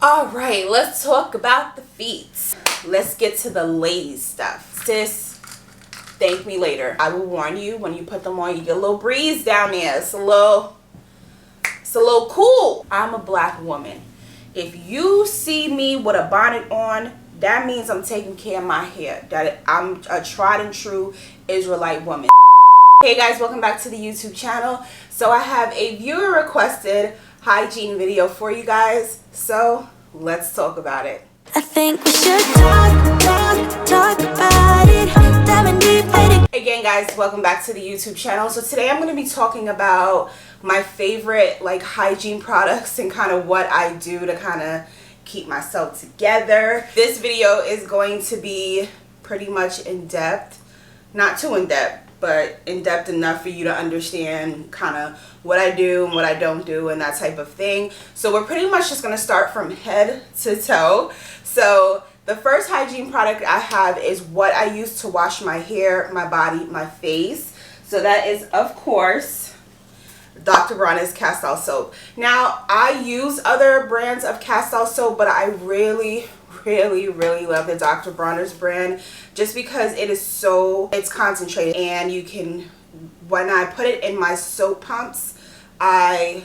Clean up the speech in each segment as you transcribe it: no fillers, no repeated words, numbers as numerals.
All right, let's talk about the feet. Let's get to the ladies stuff. Sis, thank me later. I will warn you, when you put them on, you get a little breeze down there. It's a little cool. I'm a black woman. If you see me with a bonnet on, that means I'm taking care of my hair. That I'm a tried and true Israelite woman. Hey guys, welcome back to the YouTube channel. So I have a viewer requested hygiene video for you guys. So let's talk about it. I think we should talk about it. Diving deep in it. Again guys, welcome back to the YouTube channel. So today I'm going to be talking about my favorite hygiene products and kind of what I do to kind of keep myself together. This video is going to be pretty much in depth, not too in depth, but in depth enough for you to understand kind of what I do and what I don't do and that type of thing. So we're pretty much just going to start from head to toe. So the first hygiene product I have is what I use to wash my hair, my body, my face. So that is, of course, Dr. Bonnets cast-oil soap. Now, I use other brands of cast-oil soap, but I really love the Dr. Bonnets brand just because it's concentrated, and you can, when I put it in my soap pumps, I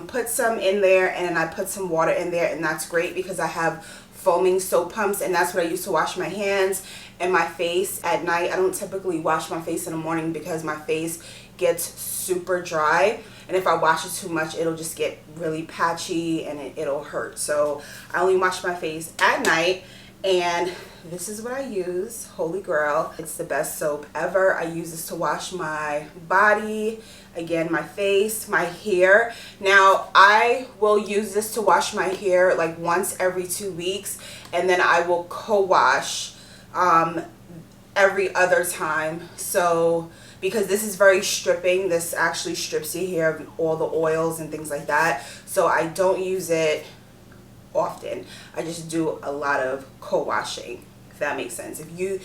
put some in there and I put some water in there, and that's great because I have foaming soap pumps, and that's what I use to wash my hands and my face at night. I don't typically wash my face in the morning because my face gets super dry, and if I wash it too much it'll just get really patchy and it'll hurt. So I only wash my face at night, and this is what I use. Holy Grail, it's the best soap ever. I use this to wash my body, again my face, my hair. Now I will use this to wash my hair like once every 2 weeks, and then I will co-wash every other time. So because this is very stripping, this actually strips your hair of all the oils and things like that. So I don't use it often. I just do a lot of co-washing, if that makes sense. If you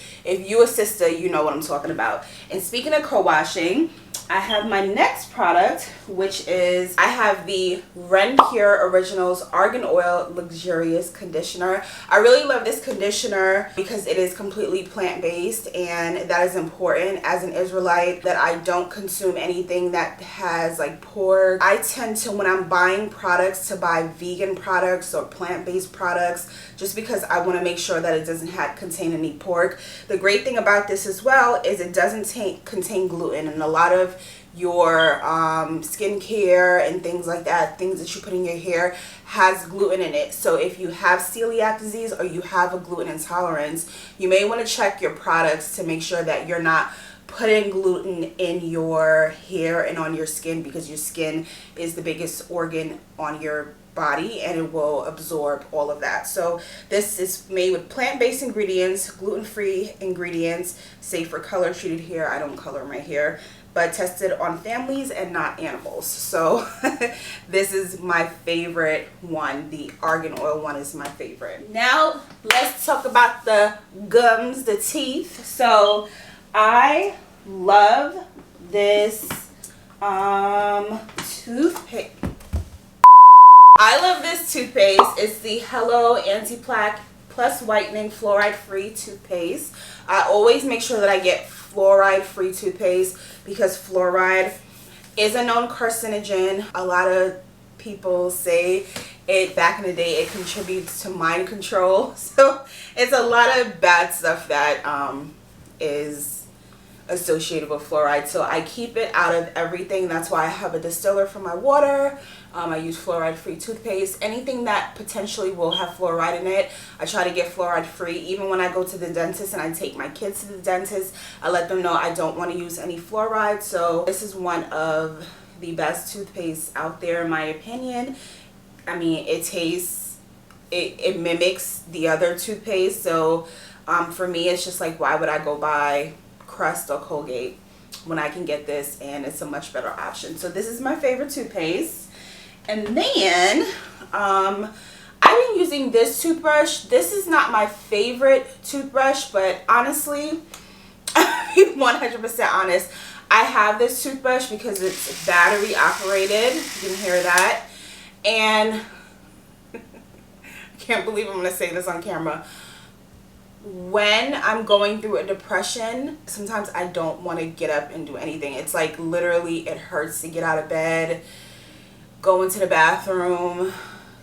a sister, you know what I'm talking about. And speaking of co-washing, I have my next product, which is I have the Ren Pure Originals Argan Oil Luxurious Conditioner. I really love this conditioner because it is completely plant-based, and that is important as an Israelite, that I don't consume anything that has like pork. I tend to, when I'm buying products, to buy vegan products or plant-based products just because I want to make sure that it doesn't contain any pork. The great thing about this as well is it doesn't contain gluten, and a lot of your skincare and things like that, things that you put in your hair, has gluten in it. So if you have celiac disease or you have a gluten intolerance, you may want to check your products to make sure that you're not putting gluten in your hair and on your skin, because your skin is the biggest organ on your body and it will absorb all of that. So this is made with plant-based ingredients, gluten-free ingredients, safe for color treated hair. I don't color my hair, but tested on families and not animals. So this is my favorite one. The argan oil one is my favorite. Now let's talk about the gums, the teeth. So I love this toothpaste. I love this toothpaste. It's the Hello Anti-Plaque Plus Whitening Fluoride-Free Toothpaste. I always make sure that I get fluoride-free toothpaste because fluoride is a known carcinogen. A lot of people say it back in the day it contributes to mind control. So it's a lot of bad stuff that is associated with fluoride. So I keep it out of everything. That's why I have a distiller for my water. I use fluoride-free toothpaste. Anything that potentially will have fluoride in it, I try to get fluoride-free. Even when I go to the dentist and I take my kids to the dentist, I let them know I don't want to use any fluoride. So this is one of the best toothpaste out there in my opinion. I mean, it tastes, it mimics the other toothpaste. So for me, it's just like, why would I go buy Crest or Colgate when I can get this, and it's a much better option. So this is my favorite toothpaste. And then I've been using this toothbrush. This is not my favorite toothbrush, but honestly, I'll be 100% honest, I have this toothbrush because it's battery operated. You can hear that. And can't believe I'm gonna say this on camera. When I'm going through a depression, sometimes I don't want to get up and do anything. It's like literally it hurts to get out of bed, go into the bathroom,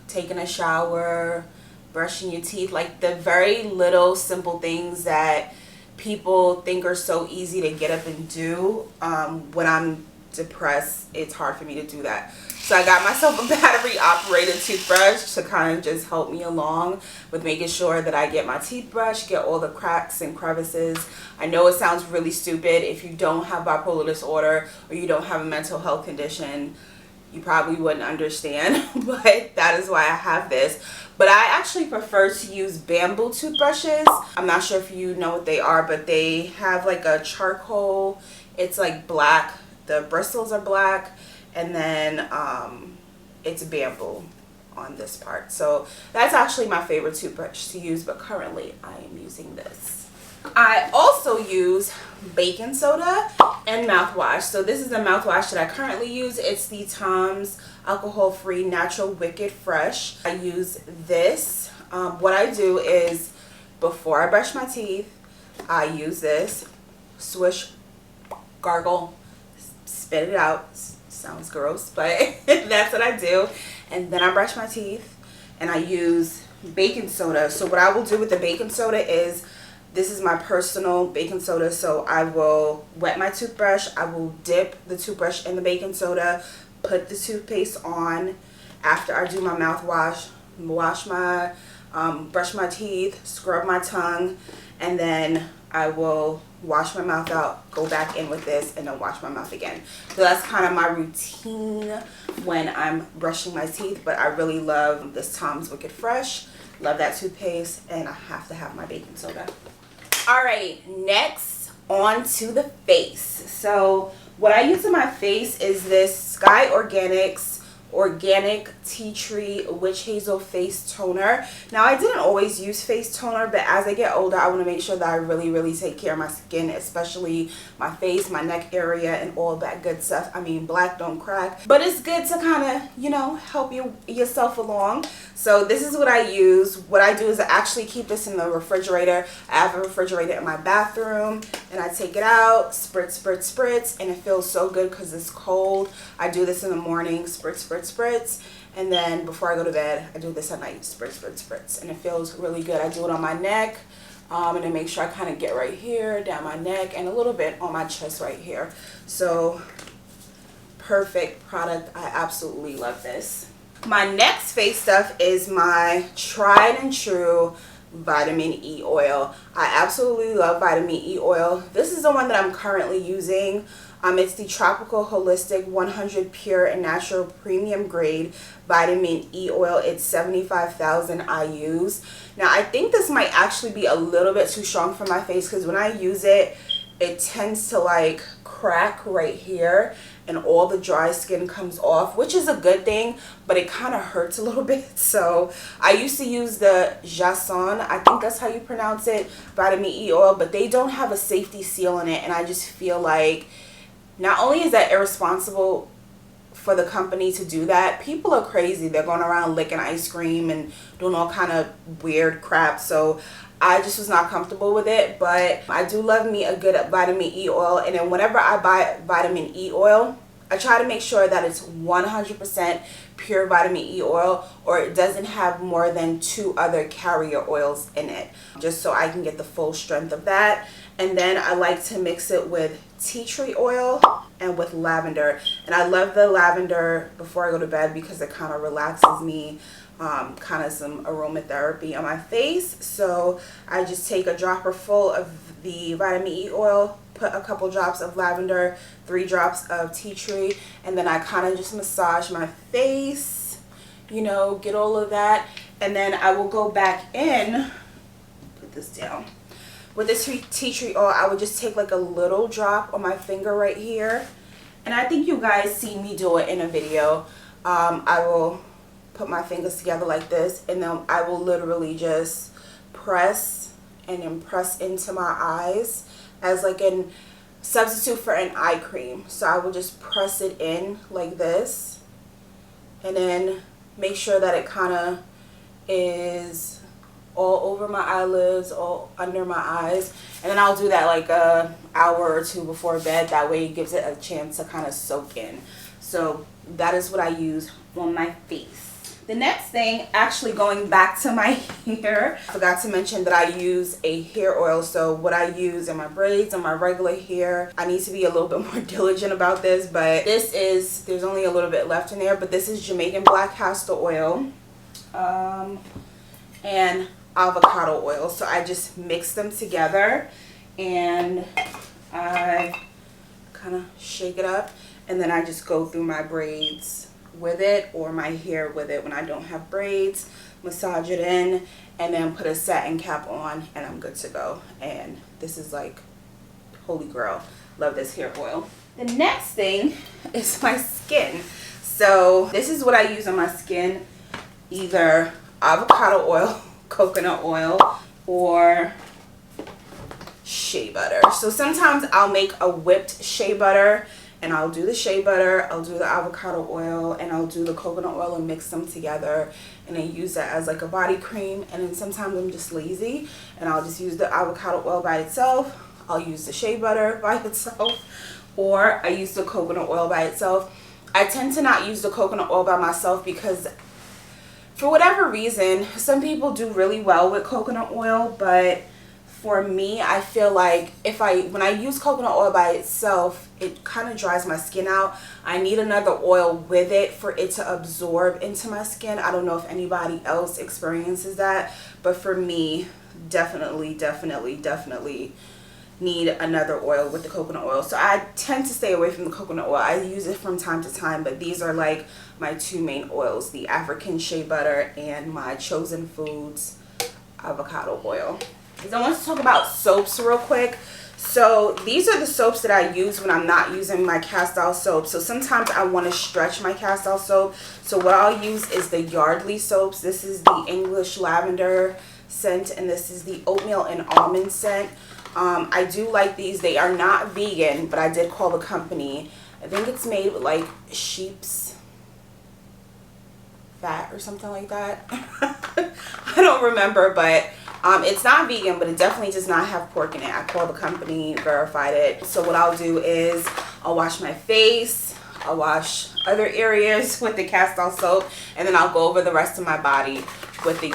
taking a shower, brushing your teeth, like the very little simple things that people think are so easy to get up and do. When I'm depressed, it's hard for me to do that. So I got myself a battery operated toothbrush to kind of just help me along with making sure that I get my teeth brushed, get all the cracks and crevices. I know it sounds really stupid. If you don't have bipolar disorder or you don't have a mental health condition, you probably wouldn't understand, but that is why I have this. But I actually prefer to use bamboo toothbrushes. I'm not sure if you know what they are, but they have like a charcoal, it's like black, the bristles are black, and then it's bamboo on this part. So that's actually my favorite toothbrush to use, but currently I am using this. I also use baking soda and mouthwash. So this is the mouthwash that I currently use. It's the Tom's alcohol-free natural wicked fresh. I use this. What I do is before I brush my teeth, I use this, swish, gargle, spit it out. Sounds gross, but that's what I do. And then I brush my teeth and I use baking soda. So what I will do with the baking soda is, this is my personal baking soda, so I will wet my toothbrush, I will dip the toothbrush in the baking soda, put the toothpaste on after I do my mouthwash, wash my, brush my teeth, scrub my tongue, and then I will wash my mouth out, go back in with this, and then wash my mouth again. So that's kind of my routine when I'm brushing my teeth, but I really love this Tom's Wicked Fresh. Love that toothpaste, and I have to have my baking soda. Alright, next on to the face. So what I use on my face is this Sky Organics Organic Tea Tree Witch Hazel Face Toner. Now I didn't always use face toner, but as I get older I want to make sure that I really take care of my skin, especially my face, my neck area, and all that good stuff. I mean, black don't crack, but it's good to kind of, you know, help yourself along. So this is what I use. What I do is I actually keep this in the refrigerator. I have a refrigerator in my bathroom, and I take it out, spritz, and it feels so good because it's cold. I do this in the morning, spritz, and then before I go to bed I do this at night, spritz, and it feels really good. I do it on my neck, and then make sure I kind of get right here, down my neck, and a little bit on my chest right here. So perfect product. I absolutely love this. My next face stuff is my tried and true vitamin E oil. I absolutely love vitamin E oil. This is the one that I'm currently using. It's the Tropical Holistic 100 Pure and Natural Premium Grade Vitamin E Oil. It's 75,000 IUs. Now I think this might actually be a little bit too strong for my face, because when I use it, it tends to like crack right here and all the dry skin comes off, which is a good thing, but it kind of hurts a little bit. So I used to use the Jason, I think that's how you pronounce it, vitamin E oil, but they don't have a safety seal in it, and I just feel like not only is that irresponsible for the company to do that, people are crazy. They're going around licking ice cream and doing all kind of weird crap. So I just was not comfortable with it, but I do love me a good vitamin E oil. And then whenever I buy vitamin E oil, I try to make sure that it's 100% pure vitamin E oil, or it doesn't have more than 2 other carrier oils in it, just so I can get the full strength of that. And then I like to mix it with tea tree oil and with lavender. And I love the lavender before I go to bed because it kind of relaxes me, kind of some aromatherapy on my face. So I just take a dropper full of the vitamin E oil, put a couple drops of lavender, 3 drops of tea tree, and then I kind of just massage my face, you know, get all of that. And then I will go back in, put this down. With this tea tree oil, I would just take like a little drop on my finger right here. And I think you guys see me do it in a video. I will put my fingers together like this, and then I will literally just press and then press into my eyes as like a substitute for an eye cream. So I will just press it in like this, and then make sure that it kind of is all over my eyelids, all under my eyes, and then I'll do that like a hour or two before bed. That way it gives it a chance to kind of soak in. So that is what I use on my face. The next thing, actually going back to my hair, I forgot to mention that I use a hair oil. So what I use in my braids and my regular hair, I need to be a little bit more diligent about this, but this is, there's only a little bit left in there, but this is Jamaican black castor oil and avocado oil. So I just mix them together and I kind of shake it up, and then I just go through my braids with it or my hair with it when I don't have braids, massage it in, and then put a satin cap on, and I'm good to go. And this is like holy grail. Love this hair oil. The next thing is my skin. So this is what I use on my skin, either avocado oil, coconut oil, or shea butter. So sometimes I'll make a whipped shea butter, and I'll do the shea butter, I'll do the avocado oil, and I'll do the coconut oil and mix them together, and then use that as like a body cream. And then sometimes I'm just lazy and I'll just use the avocado oil by itself, I'll use the shea butter by itself, or I use the coconut oil by itself. I tend to not use the coconut oil by myself because for whatever reason, some people do really well with coconut oil, but for me, I feel like when I use coconut oil by itself, it kind of dries my skin out. I need another oil with it for it to absorb into my skin. I don't know if anybody else experiences that, but for me, definitely need another oil with the coconut oil. So I tend to stay away from the coconut oil. I use it from time to time, but these are like my two main oils, the African shea butter and my Chosen Foods avocado oil. I want to talk about soaps real quick. So these are the soaps that I use when I'm not using my cast-out soap. So sometimes I want to stretch my cast-out soap. So what I'll use is the Yardley soaps. This is the English lavender scent, and this is the oatmeal and almond scent. I do like these. They are not vegan, but I did call the company. I think it's made with like sheep's fat or something like that. I don't remember, but it's not vegan, but it definitely does not have pork in it. I called the company, verified it. So what I'll do is I'll wash my face, I'll wash other areas with the cast-off soap, and then I'll go over the rest of my body with the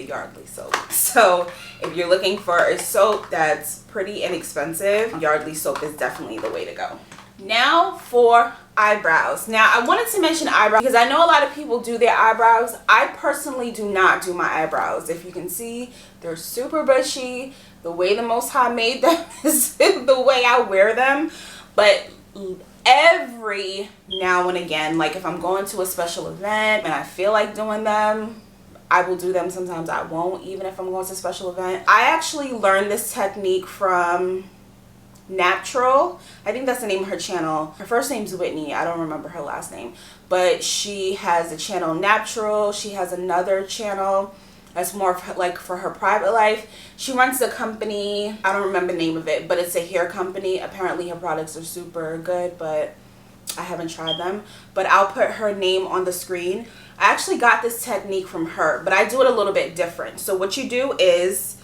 Yardley soap. So if you're looking for a soap that's pretty inexpensive, Yardley soap is definitely the way to go. Now for eyebrows. Now I wanted to mention eyebrows because I know a lot of people do their eyebrows. I personally do not do my eyebrows. If you can see, they're super bushy. The way the Most High made them is the way I wear them. But every now and again, like if I'm going to a special event and I feel like doing them, I will do them. Sometimes I won't, even if I'm going to a special event. I actually learned this technique from Naptural. I think that's the name of her channel. Her first name's Whitney. I don't remember her last name, but she has a channel Naptural. She has another channel that's more like for her private life. She runs a company. I don't remember the name of it, but it's a hair company. Apparently her products are super good, but I haven't tried them. But I'll put her name on the screen. I actually got this technique from her, but I do it a little bit different. So what you do is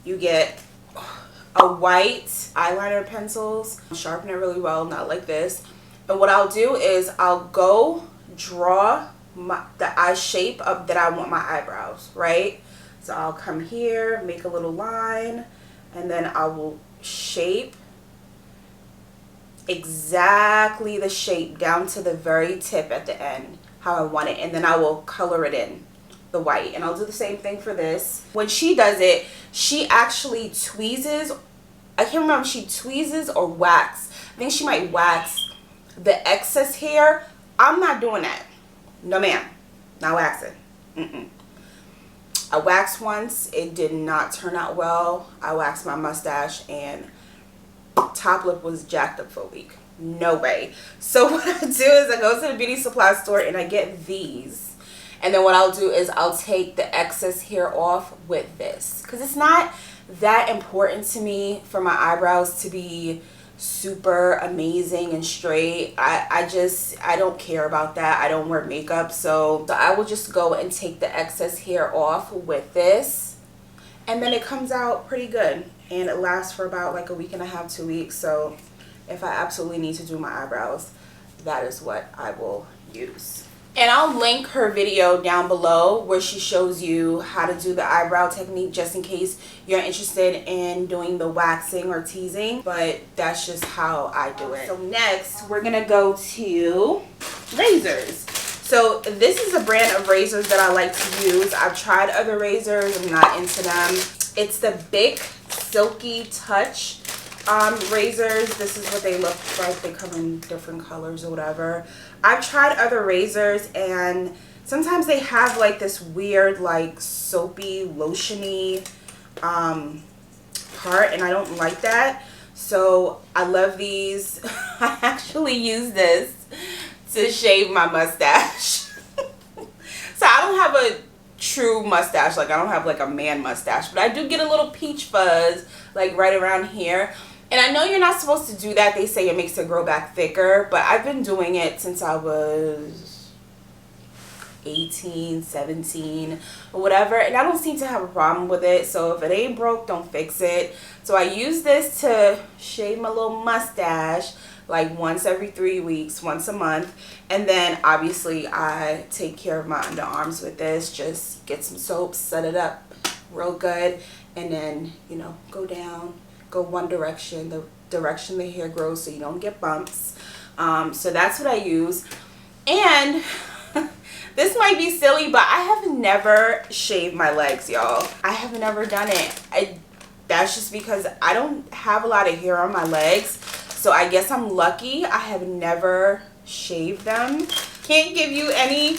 you get a white eyeliner pencils, sharpen it really well, not like this. And what I'll do is I'll go draw the eye shape of that I want my eyebrows, right? So I'll come here, make a little line, and then I will shape exactly the shape down to the very tip at the end, how I want it, and then I will color it in the white. And I'll do the same thing for this. When she does it, she actually tweezes. I can't remember if she tweezes or wax. I think she might wax the excess hair. I'm not doing that. No ma'am, not waxing. I waxed once, it did not turn out well. I waxed my mustache and top lip was jacked up for a week. No way. So what I do is I go to the beauty supply store and I get these, and then what I'll do is I'll take the excess hair off with this, because it's not that important to me for my eyebrows to be super amazing and straight. I don't care about that. I don't wear makeup, so I will just go and take the excess hair off with this, and then it comes out pretty good, and it lasts for about like a week and a half, 2 weeks. So if I absolutely need to do my eyebrows, that is what I will use. And I'll link her video down below where she shows you how to do the eyebrow technique, just in case you're interested in doing the waxing or teasing. But that's just how I do it. So next, we're going to go to razors. So this is a brand of razors that I like to use. I've tried other razors. I'm not into them. It's the Bic Silky Touch razors. This is what they look like. They come in different colors or whatever. I've tried other razors, and sometimes they have like this weird like soapy lotiony part, and I don't like that. So I love these. I actually use this to shave my mustache. So I don't have a true mustache, like I don't have like a man mustache, but I do get a little peach fuzz like right around here. And I know you're not supposed to do that. They say it makes it grow back thicker, but I've been doing it since I was 18, 17, or whatever, and I don't seem to have a problem with it. So if it ain't broke, don't fix it. So I use this to shave my little mustache like once every 3 weeks, once a month. And then obviously I take care of my underarms with this. Just get some soap, set it up real good, and then, you know, go down. Go one direction, the direction the hair grows, so you don't get bumps. So that's what I use. And this might be silly, but I have never shaved my legs, y'all. I have never done it. That's just because I don't have a lot of hair on my legs, so I guess I'm lucky. I have never shaved them. Can't give you any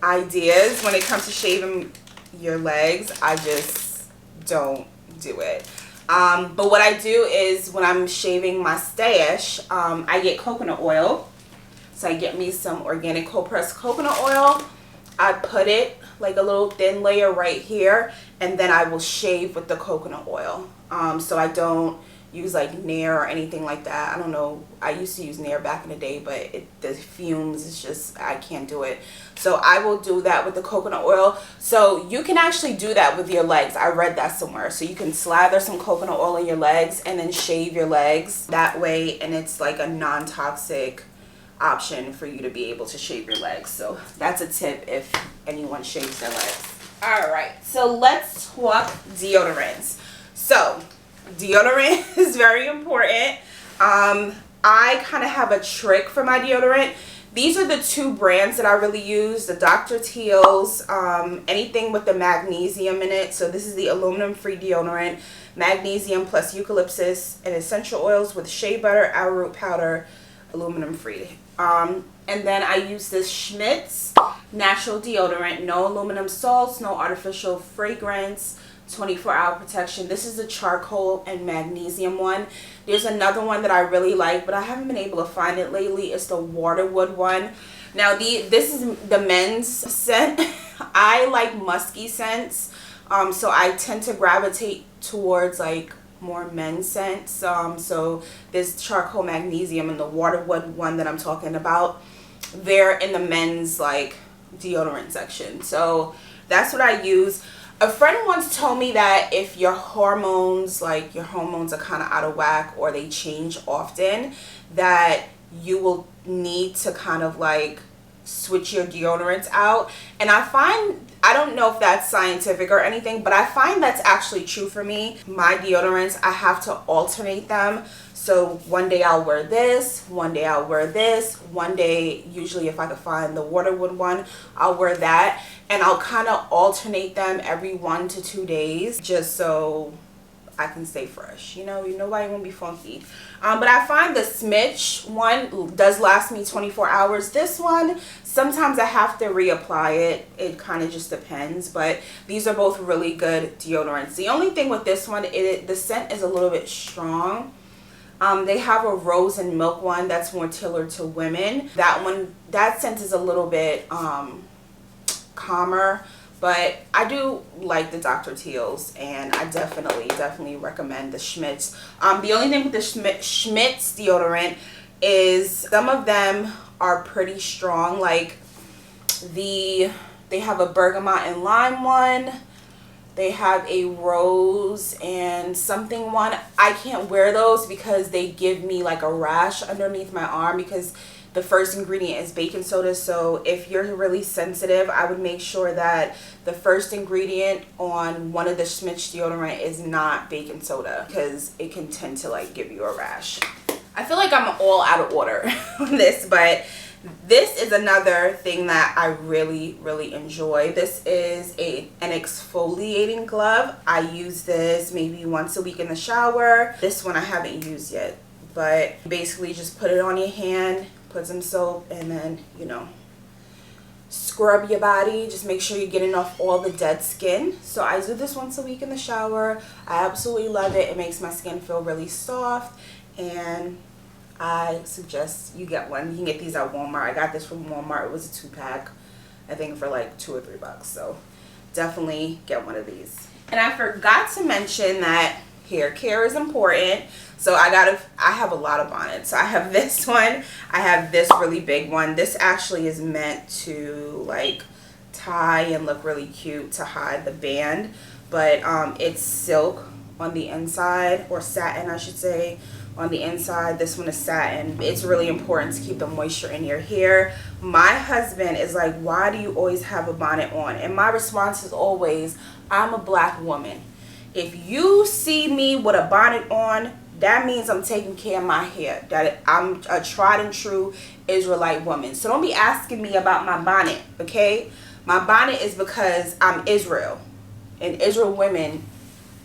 ideas when it comes to shaving your legs. I just don't do it. But what I do is when I'm shaving my stash, I get coconut oil. So I get me some organic cold pressed coconut oil. I put it like a little thin layer right here, and then I will shave with the coconut oil. So I don't use like Nair or anything like that. I don't know. I used to use Nair back in the day, but the fumes, it's just, I can't do it. So I will do that with the coconut oil. So you can actually do that with your legs. I read that somewhere. So you can slather some coconut oil in your legs and then shave your legs that way. And it's like a non-toxic option for you to be able to shave your legs. So that's a tip if anyone shaves their legs. All right. So let's talk deodorants. So deodorant is very important. I kind of have a trick for my deodorant. These are the two brands that I really use, the Dr. Teal's, anything with the magnesium in it. So this is the aluminum-free deodorant, magnesium plus eucalyptus and essential oils with shea butter, arrowroot powder, aluminum-free. And then I use this Schmidt's natural deodorant, no aluminum salts, no artificial fragrance, 24-hour protection. This is the charcoal and magnesium one. There's another one that I really like, but I haven't been able to find it lately. It's the Waterwood one. Now this is the men's scent. I like musky scents, so I tend to gravitate towards like more men's scents. So this charcoal magnesium and the Waterwood one that I'm talking about, they're in the men's like deodorant section. So that's what I use. A friend once told me that if your hormones are kind of out of whack or they change often, that you will need to kind of like switch your deodorants out. And I don't know if that's scientific or anything, but I find that's actually true for me. My deodorants, I have to alternate them. So one day I'll wear this, one day I'll wear this, one day, usually if I can find the Waterwood one, I'll wear that. And I'll kind of alternate them every 1 to 2 days just so I can stay fresh. You know, nobody won't be funky. But I find the Smidge one does last me 24 hours. This one, sometimes I have to reapply it. It kind of just depends. But these are both really good deodorants. The only thing with this one, the scent is a little bit strong. They have a rose and milk one that's more tailored to women. That scent is a little bit calmer, but I do like the Dr. Teal's, and I definitely recommend the Schmidt's. The only thing with the Schmidt's deodorant is some of them are pretty strong. Like they have a bergamot and lime one. They have a rose and something one. I can't wear those because they give me like a rash underneath my arm because the first ingredient is baking soda. So if you're really sensitive, I would make sure that the first ingredient on one of the Schmidt's deodorant is not baking soda because it can tend to like give you a rash. I feel like I'm all out of order on this, but this is another thing that I really enjoy. This is an exfoliating glove. I use this maybe once a week in the shower. This one I haven't used yet, but basically just put it on your hand, put some soap, and then, you know, scrub your body. Just make sure you're getting off all the dead skin. So I do this once a week in the shower. I absolutely love it. It makes my skin feel really soft, and I suggest you get one. You can get these at Walmart. I got this from Walmart. It was a 2-pack, I think, for like $2 or $3. So definitely get one of these. And I forgot to mention that hair care is important. So I have a lot of bonnets. So I have this one. I have this really big one. This actually is meant to like tie and look really cute to hide the band. But it's silk on the inside, or satin I should say, on the inside. This one is satin. It's really important to keep the moisture in your hair. My husband is like, why do you always have a bonnet on? And my response is always, I'm a black woman. If you see me with a bonnet on, that means I'm taking care of my hair. That I'm a tried and true Israelite woman. So don't be asking me about my bonnet, okay? My bonnet is because I'm Israel. And Israel women,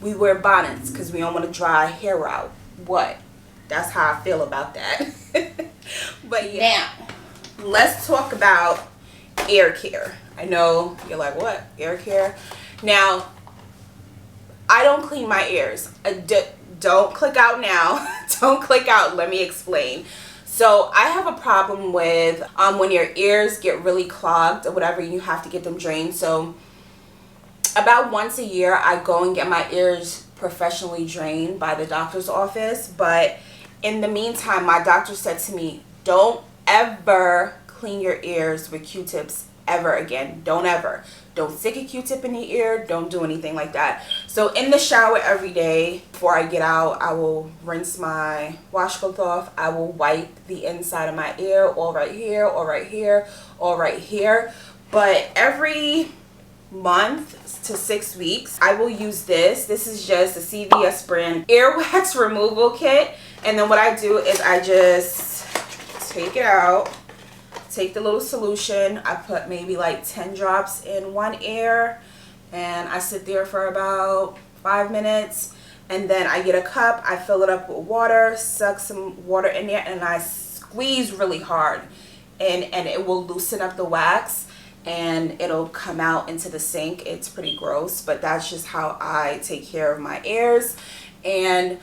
we wear bonnets because we don't want to dry our hair out. What? That's how I feel about that. But yeah, now let's talk about ear care. I know you're like, what? Ear care? Now, I don't clean my ears. Don't click out now. Don't click out. Let me explain. So I have a problem with when your ears get really clogged or whatever, you have to get them drained. So about once a year, I go and get my ears professionally drained by the doctor's office. But in the meantime, my doctor said to me, don't ever clean your ears with Q-tips ever again. Don't ever. Don't stick a Q-tip in the ear. Don't do anything like that. So in the shower every day before I get out, I will rinse my washcloth off. I will wipe the inside of my ear, all right here, all right here, all right here. But every month to 6 weeks, I will use this. This is just a CVS brand earwax removal kit. And then what I do is I just take it out, take the little solution. I put maybe like 10 drops in one ear, and I sit there for about 5 minutes. And then I get a cup, I fill it up with water, suck some water in there, and I squeeze really hard. And it will loosen up the wax, and it'll come out into the sink. It's pretty gross, but that's just how I take care of my ears. And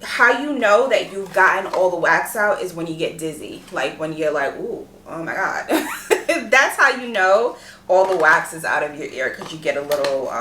how you know that you've gotten all the wax out is when you get dizzy. Like when you're like, ooh, oh my God. That's how you know all the wax is out of your ear, because you get a little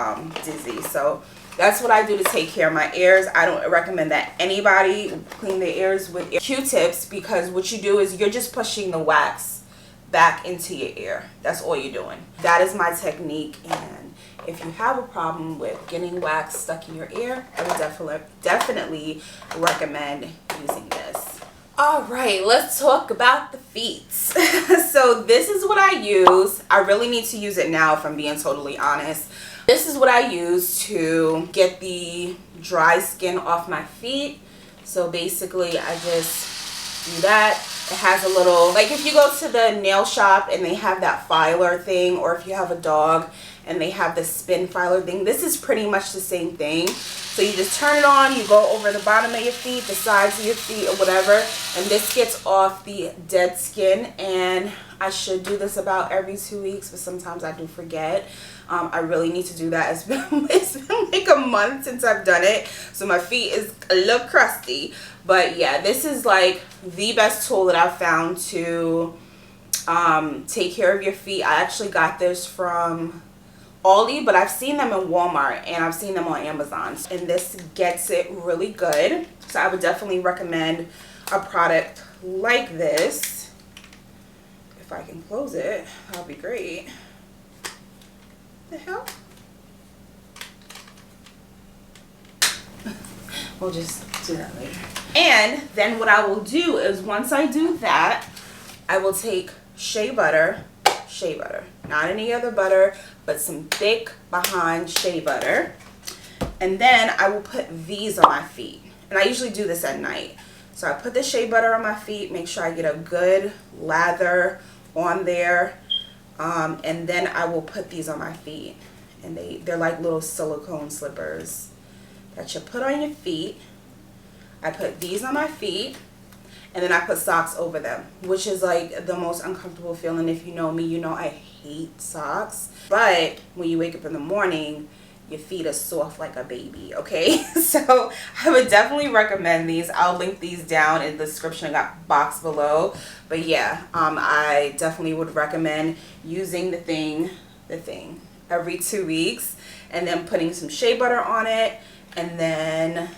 dizzy. So that's what I do to take care of my ears. I don't recommend that anybody clean their ears with Q-tips, because what you do is you're just pushing the wax back into your ear. That's all you're doing. That is my technique. And if you have a problem with getting wax stuck in your ear, I would definitely recommend using this. All right, let's talk about the feet. So this is what I use. I really need to use it now, if I'm being totally honest. This is what I use to get the dry skin off my feet. So basically I just do that. It has a little, like if you go to the nail shop and they have that filer thing, or if you have a dog and they have the spin filer thing, this is pretty much the same thing. So you just turn it on, you go over the bottom of your feet, the sides of your feet, or whatever, and this gets off the dead skin. And I should do this about every 2 weeks, but sometimes I do forget. I really need to do that. It's been like a month since I've done it, so my feet is a little crusty. But yeah, this is like the best tool that I've found to take care of your feet. I actually got this from Aldi, but I've seen them in Walmart and I've seen them on Amazon. And this gets it really good. So I would definitely recommend a product like this. If I can close it, that'll be great. The hell? We'll just do that later. And then what I will do is once I do that, I will take shea butter, not any other butter, but some thick behind shea butter. And then I will put these on my feet. And I usually do this at night. So I put the shea butter on my feet, make sure I get a good lather on there. And then I will put these on my feet. And they're like little silicone slippers that you put on your feet. I put these on my feet. And then I put socks over them, which is like the most uncomfortable feeling. If you know me, you know I hate socks. But when you wake up in the morning, your feet are soft like a baby, okay? So I would definitely recommend these. I'll link these down in the description box below. But yeah, I definitely would recommend using the thing every 2 weeks, and then putting some shea butter on it, and then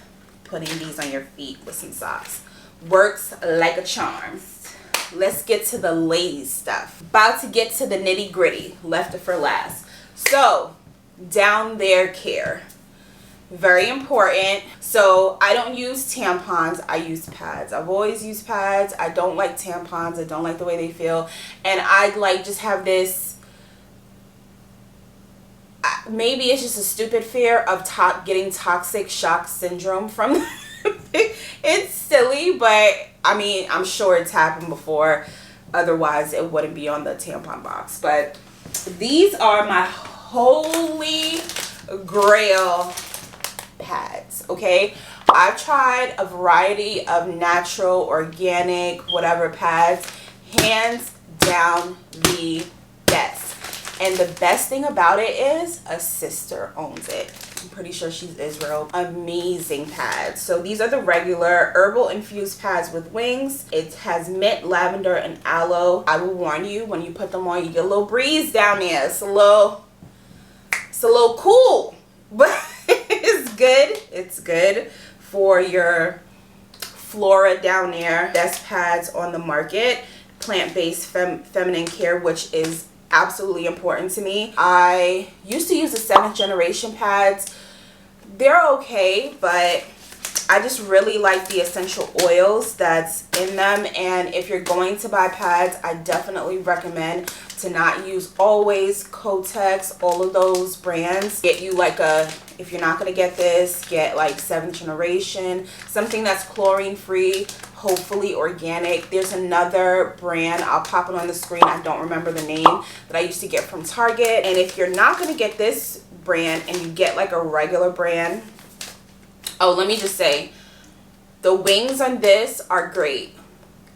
putting these on your feet with some socks. Works like a charm. Let's get to the ladies stuff. About to get to the nitty gritty. Left it for last. So down there care, very important. So I don't use tampons, I use pads. I've always used pads. I don't like tampons. I don't like the way they feel, and I like just have this, maybe it's just a stupid fear of getting toxic shock syndrome from it's silly, but I mean, I'm sure it's happened before, otherwise it wouldn't be on the tampon box. But these are my holy grail pads, okay? I've tried a variety of natural, organic, whatever pads. Hands down the best. And the best thing about it is a sister owns it. I'm pretty sure she's Israel. Amazing pads. So these are the regular herbal infused pads with wings. It has mint, lavender, and aloe. I will warn you, when you put them on, you get a little breeze down there. It's a little cool, but it's good. It's good for your flora down there. Best pads on the market. Plant-based feminine care, which is absolutely important to me. I used to use the 7th generation pads. They're okay, but I just really like the essential oils that's in them. And if you're going to buy pads, I definitely recommend to not use Always, Kotex, all of those brands. Get you like if you're not going to get this, get like 7th generation, something that's chlorine free, hopefully organic. There's another brand, I'll pop it on the screen, I don't remember the name, that I used to get from Target. And if you're not going to get this brand and you get like a regular brand, oh, let me just say, the wings on this are great.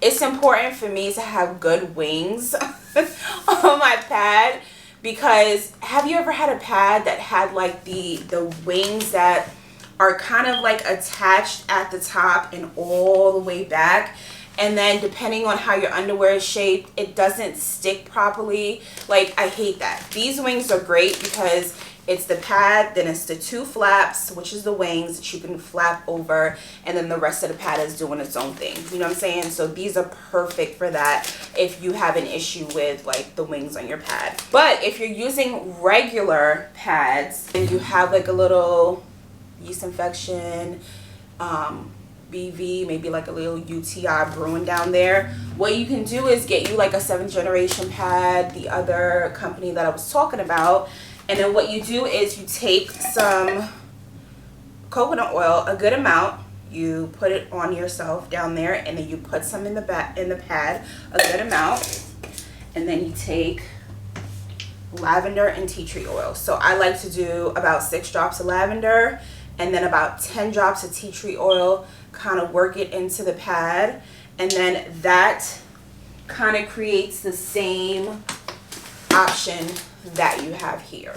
It's important for me to have good wings on my pad, because have you ever had a pad that had like the wings that are kind of like attached at the top and all the way back, and then depending on how your underwear is shaped, it doesn't stick properly? Like, I hate that. These wings are great because it's the pad, then it's the 2 flaps, which is the wings that you can flap over, and then the rest of the pad is doing its own thing. You know what I'm saying? So these are perfect for that if you have an issue with like the wings on your pad. But if you're using regular pads and you have like a little yeast infection, BV, maybe like a little UTI brewing down there, what you can do is get you like a 7th generation pad, the other company that I was talking about. And then what you do is you take some coconut oil, a good amount, you put it on yourself down there, and then you put some in the pad, a good amount, and then you take lavender and tea tree oil. So I like to do about 6 drops of lavender and then about 10 drops of tea tree oil, kind of work it into the pad, and then that kind of creates the same option that you have here.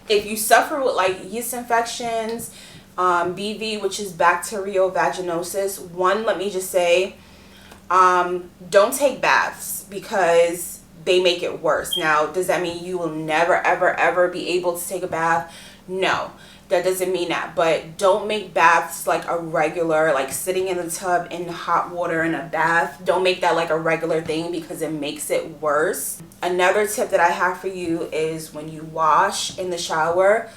If you suffer with like yeast infections, BV, which is bacterial vaginosis, let me just say, don't take baths, because they make it worse. Now, does that mean you will never, ever, ever be able to take a bath? No, that doesn't mean that. But don't make baths like a regular, like sitting in the tub in hot water in a bath. Don't make that like a regular thing, because it makes it worse. Another tip that I have for you is when you wash in the shower,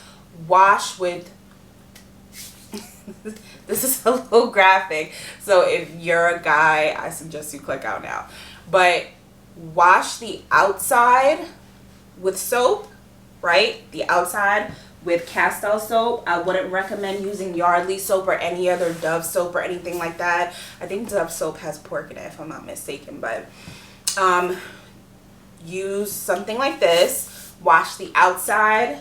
wash with this is a little graphic, so if you're a guy, I suggest you click out now. But wash the outside with soap, right? The outside with Castile soap. I wouldn't recommend using Yardley soap or any other Dove soap or anything like that. I think Dove soap has pork in it, if I'm not mistaken. But use something like this. Wash the outside,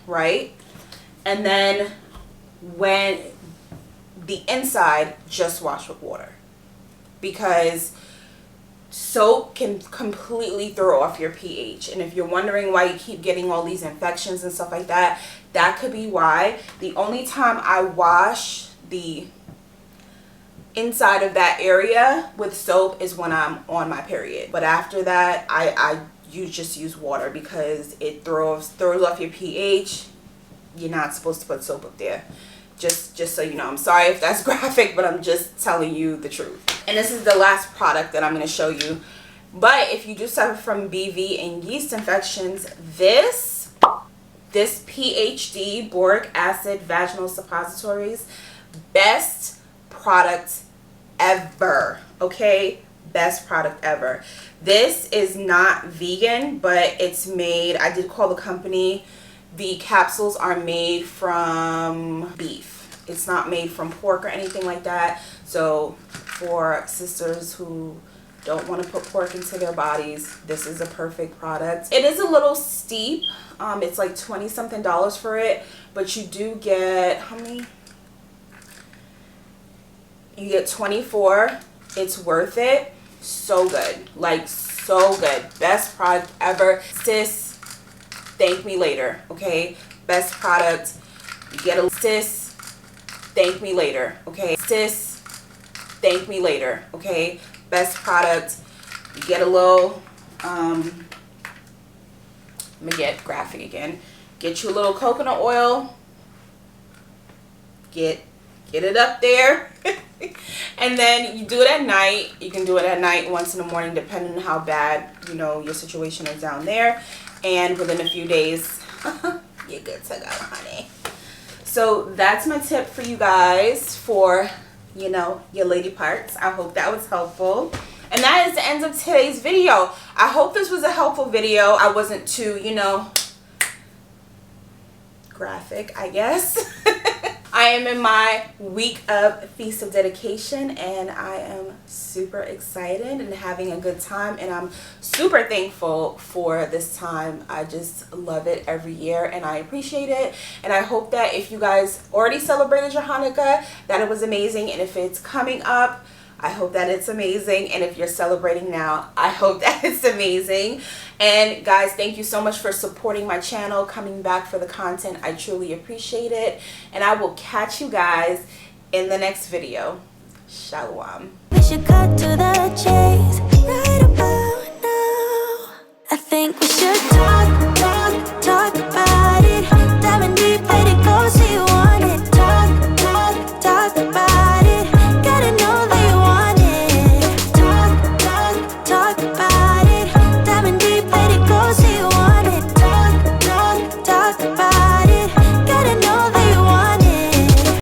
right? And then when the inside, just wash with water, because soap can completely throw off your pH. And if you're wondering why you keep getting all these infections and stuff like that, that could be why. The only time I wash the inside of that area with soap is when I'm on my period. But after that, you just use water, because it throws off your pH. You're not supposed to put soap up there. Just so you know. I'm sorry if that's graphic, but I'm just telling you the truth. And this is the last product that I'm going to show you. But if you do suffer from BV and yeast infections, this PhD boric acid vaginal suppositories, best product ever. Okay, best product ever. This is not vegan, but it's made, I did call the company. The capsules are made from beef. It's not made from pork or anything like that. So for sisters who don't want to put pork into their bodies, this is a perfect product. It is a little steep. It's like $20 something for it, but you do get, how many? You get 24. It's worth it. So good. Like, so good. Best product ever. Sis, thank me later. Okay, best product. You get a sis, thank me later. Okay, sis, thank me later. Okay, best product. You get a little let me get graphic again. Get you a little coconut oil. Get it up there. And then you do it at night. You can do it at night, once in the morning, depending on how bad, you know, your situation is down there. And within a few days, you're good to go, honey. So that's my tip for you guys for, you know, your lady parts. I hope that was helpful. And that is the end of today's video. I hope this was a helpful video. I wasn't too, you know, graphic, I guess. I am in my week of Feast of Dedication, and I am super excited and having a good time, and I'm super thankful for this time. I just love it every year, and I appreciate it. And I hope that if you guys already celebrated your Hanukkah, that it was amazing. And if it's coming up, I hope that it's amazing. And if you're celebrating now, I hope that it's amazing. And guys, thank you so much for supporting my channel, coming back for the content. I truly appreciate it. And I will catch you guys in the next video. Shalawam. We should cut to the chase.